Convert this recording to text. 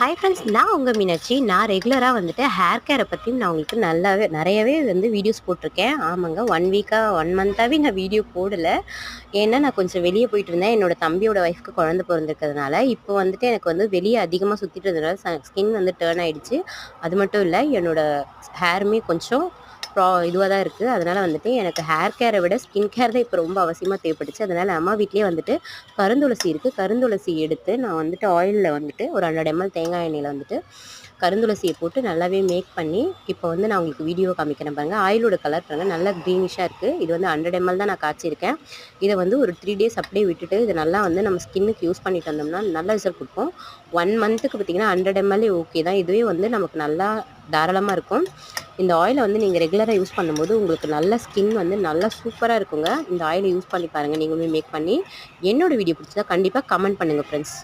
Hi friends, நான் உங்கள் மீனாட்சி. நான் ரெகுலராக வந்துட்டு ஹேர் கேரை பற்றியும் நான் உங்களுக்கு நிறையவே வந்து வீடியோஸ் போட்டிருக்கேன். ஆமாங்க, 1 மந்த்தாகவே நான் வீடியோ போடலை. ஏன்னா நான் கொஞ்சம் வெளியே போயிட்டு இருந்தேன். என்னோட தம்பியோட ஒய்ஃப்க்கு குழந்தை பிறந்திருக்கிறதுனால இப்போ வந்துட்டு எனக்கு வந்து வெளியே அதிகமாக சுற்றிட்டு இருந்ததுனால ஸ்கின் வந்து டேர்ன் ஆகிடுச்சு. அது மட்டும் இல்லை, என்னோட ஹேருமே கொஞ்சம் இதுவாக தான் இருக்குது. அதனால் வந்துட்டு எனக்கு ஹேர் கேரை விட ஸ்கின் கேர் தான் இப்போ ரொம்ப அவசியமாக தேவைப்பட்டுச்சு. அதனால் அம்மா வீட்லேயே வந்துட்டு கருந்துளசி இருக்குது. கருந்துளசி எடுத்து நான் வந்துட்டு ஆயிலில் வந்துட்டு ஒரு 100 ml தேங்காய் எண்ணெயில் வந்துட்டு கருந்துளசியை போட்டு நல்லாவே மேக் பண்ணி இப்போ வந்து நான் உங்களுக்கு வீடியோ காமிக்கிறேன் பாருங்கள். ஆயிலோட கலர் பாருங்கள், நல்லா க்ரீனிஷாக இருக்குது. இது வந்து 100 ml தான் நான் காய்ச்சிருக்கேன். இதை வந்து ஒரு 3 days அப்படியே விட்டுட்டு இது நல்லா வந்து நம்ம ஸ்கின்னுக்கு யூஸ் பண்ணிட்டு வந்தோம்னா நல்ல ரிசல்ட் கொடுக்கும். 1 மந்த்துக்கு பார்த்திங்கன்னா 100 ml ஓகே தான். இதுவே வந்து நமக்கு நல்லா தாராளமாக இருக்கும். இந்த ஆயிலை வந்து நீங்கள் ரெகுலராக யூஸ் பண்ணும்போது உங்களுக்கு நல்ல ஸ்கின் வந்து நல்லா சூப்பராக இருக்குங்க. இந்த ஆயிலை யூஸ் பண்ணி பாருங்கள். நீங்களுமே மேக் பண்ணி என்னோடய வீடியோ பிடிச்சதா கண்டிப்பாக கமெண்ட் பண்ணுங்கள் ஃப்ரெண்ட்ஸ்.